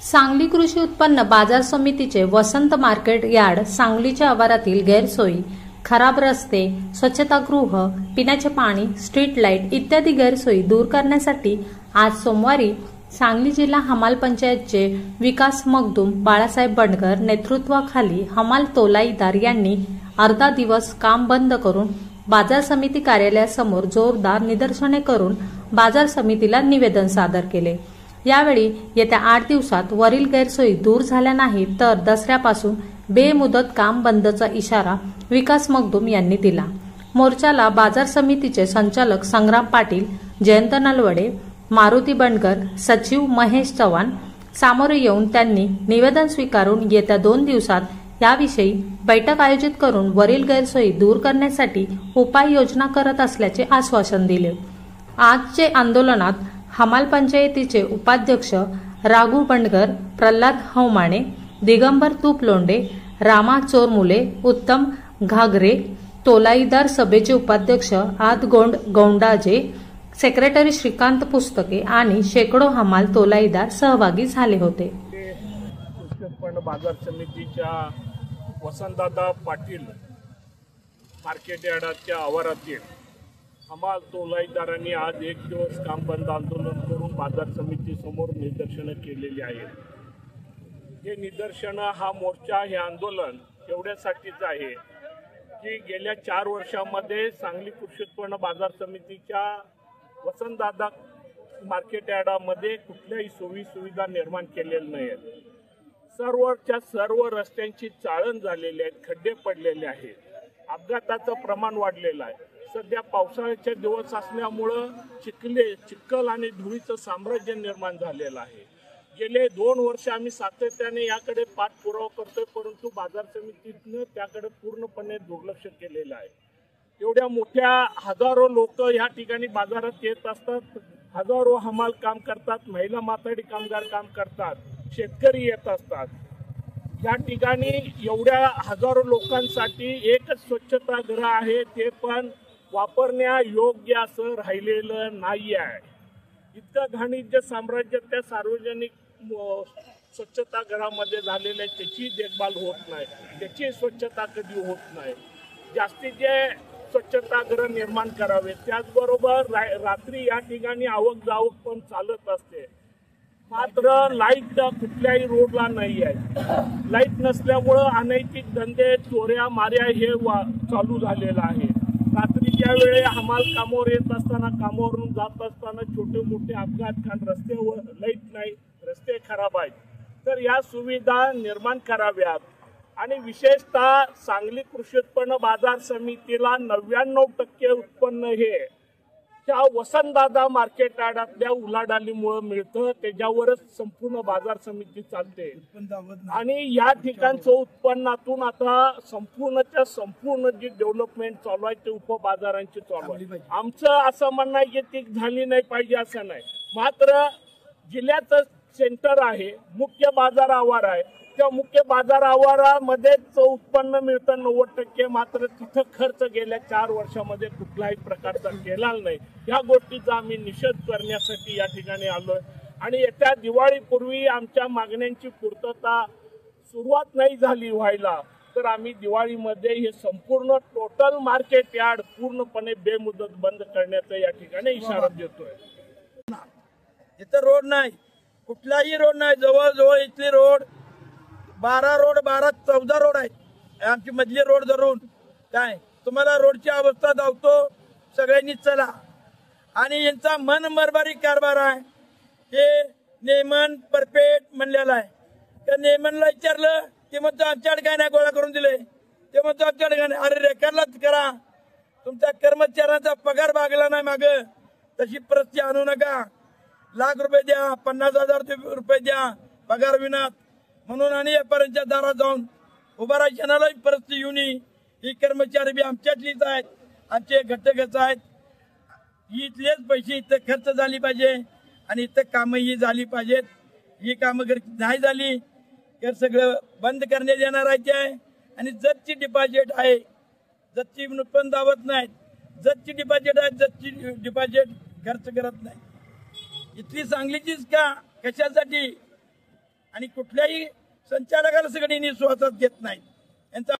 सांगली कृषी उत्पन्न बाजार समितीचे वसंत मार्केट यार्ड सांगलीच्या आवारातील गैरसोयी, खराब रस्ते, स्वच्छतागृह, पिण्याचे पाणी, स्ट्रीट लाईट इत्यादी गैरसोयी दूर करण्यासाठी आज सोमवारी सांगली जिल्हा हमाल पंचायतचे विकास मगदूम बाळासाहेब बंडगर नेतृत्वाखाली हमाल तोलाईदार यांनी अर्धा दिवस काम बंद करून बाजार समिती कार्यालयासमोर जोरदार निदर्शने करून बाजार समितीला निवेदन सादर केले। यावेळी येत्या 8 दिवसात वरील गैरसोयी दूर झाल्या नाही तर दसऱ्यापासून बेमुदत काम बंदचा इशारा विकास मगदूम यांनी दिला। मोर्चाला बाजार समितीचे संचालक संग्राम पाटील, जयंत नलवडे, मारुती बंडगर, सचिव महेश चव्हाण सामोरे येऊन त्यांनी निवेदन स्वीकारून येत्या 2 दिवसात याविषयी बैठक आयोजित करून वरील गैरसोयी दूर करण्यासाठी उपाययोजना करत असल्याचे आश्वासन दिले। आजचे आंदोलनात हमाल पंचायतीचे उपाध्यक्ष राघू बंडगर, प्रल्हाद हवमाने, दिगंबर तुपलोंडे, रामा चोरमुले, उत्तम घागरे, तोलाईदार सभेचे उपाध्यक्ष आदगोंड गौंडाजे, सेक्रेटरी श्रीकांत पुस्तके आणि शेकडो हमाल तोलाईदार सहभागी झाले होते। उत्पन्न बाजार समितीच्या वसंतदादा पाटील मार्केट यार्डाच्या आवारातील हमाल तोलाईदारांनी आज 1 दिवस काम बंद आंदोलन करून बाजार समिती समोर निदर्शनं केलेली आहेत। हे निदर्शनं, हा मोर्चा, हे आंदोलन एवढ्यासाठीच आहे की गेल्या 4 वर्षांमध्ये सांगली कृषी उत्पन्न बाजार समितीच्या वसंतदादा मार्केट यार्डामध्ये कुठल्याही सोयी सुविधा निर्माण केलेल्या नाहीत। सर्वच्या सर्व रस्त्यांची चाळण झालेली आहेत, खड्डे पडलेले आहेत, अपघाताचं प्रमाण वाढलेलं आहे। सध्या पावसाळ्याचे दिवस असल्यामुळं चिखल आणि धुळीचं साम्राज्य निर्माण झालेलं आहे। गेले 2 वर्ष आम्ही सातत्याने याकडे पाठपुरावा करतोय, परंतु बाजार समितीनं त्याकडे पूर्णपणे दुर्लक्ष केलेलं आहे। एवढ्या मोठ्या हजारो लोक या ठिकाणी बाजारात येत असतात, हजारो हमाल काम करतात, महिला माथाडी कामगार काम करतात, शेतकरी येत असतात। या ठिकाणी एवढ्या हजारो लोकांसाठी एकच स्वच्छतागृह आहे, ते पण वापरण्या योग्य असं राहिलेलं नाही आहे। इतकं घाणीचे साम्राज्य त्या सार्वजनिक स्वच्छतागृहामध्ये झालेलं आहे, त्याची देखभाल होत नाही, त्याची स्वच्छता कधी होत नाही। जास्तीचे स्वच्छतागृह निर्माण करावे। त्याचबरोबर रात्री या ठिकाणी आवक जावक पण चालत असते, मात्र लाईट कुठल्याही रोडला नाही आहे। लाईट नसल्यामुळं अनैतिक धंदे, चोऱ्या माऱ्या हे चालू झालेलं आहे। रात्रीच्या वेळे हमाल कामावर येत असताना, कामावरून जात असताना छोटे मोठे अपघात, कारण रस्त्यावर लाईट नाही, रस्ते खराब आहेत। तर या सुविधा निर्माण कराव्यात आणि विशेषतः सांगली कृषी उत्पन्न बाजार समितीला 99% उत्पन्न हे त्या वसंतदादा मार्केट यार्डातल्या उलाढालीमुळे मिळतं, त्याच्यावरच संपूर्ण बाजार समिती चालते। आणि या ठिकाणचं उत्पन्नातून आता संपूर्णच्या संपूर्ण जी डेव्हलपमेंट चालू आहे ते उपबाजारांची चालू आहे। आमचं असं म्हणणं आहे की ती झाली नाही पाहिजे असं नाही, मात्र जिल्ह्याचं सेंटर आहे, मुख्य बाजार आवार आहे, त्या मुख्य बाजार आवारामध्येच उत्पन्न मिळतं 90%, मात्र तिथं खर्च गेल्या 4 वर्षामध्ये कुठल्याही प्रकारचा केला नाही। या गोष्टीचा आम्ही निषेध करण्यासाठी या ठिकाणी आलोय आणि येत्या दिवाळीपूर्वी आमच्या मागण्यांची पूर्तता सुरुवात नाही झाली व्हायला तर आम्ही दिवाळीमध्ये हे संपूर्ण टोटल मार्केट यार्ड पूर्णपणे बेमुदत बंद करण्याचा या ठिकाणी इशारा देतोय। इथं रोड नाही, कुठलाही रोड नाही, जवळजवळ इथली रोड 12 रोड 14 रोड आहेत आमची मधली रोड धरून। काय तुम्हाला रोडची अवस्था दाखवतो, सगळ्यांनी चला। आणि यांचा मनमरबारी कारभार आहे, हे नेमन परफेक्ट म्हणलेला आहे। त्या नेमनला विचारलं, ते म्हणतो आमच्याकडे काय नाही गोळा करून दिले, ते म्हणतो आमच्याकडे काय नाही। अरे रेकॉर्डलाच करा, तुमच्या कर्मचाऱ्यांचा पगार भागला नाही माग, तशी परिस्थिती आणू नका। लाख रुपये द्या, 50,000 रुपये द्या पगार विना म्हणून आणि व्यापाऱ्यांच्या दारात जाऊन उभा राहण्याला परिस्थिती येऊन ही कर्मचारी बी आमच्यातलीच आहेत, आमचे घटकच आहेत। इथलेच पैसे इथं खर्च झाली पाहिजे आणि इथं कामही झाली पाहिजेत। ही कामं नाही झाली तर सगळं बंद करण्यात येणार आहे। आणि जतची डिपॉझिट आहे, जतची उत्पन्न दावत नाहीत, जतची डिपॉझिट आहे, जतची डिपॉझिट खर्च करत नाही। इथली सांगलीचीच का, कशासाठी? आणि कुठल्याही संचालकाला सगळी निस्वार्थात घेत नाहीत. यांचा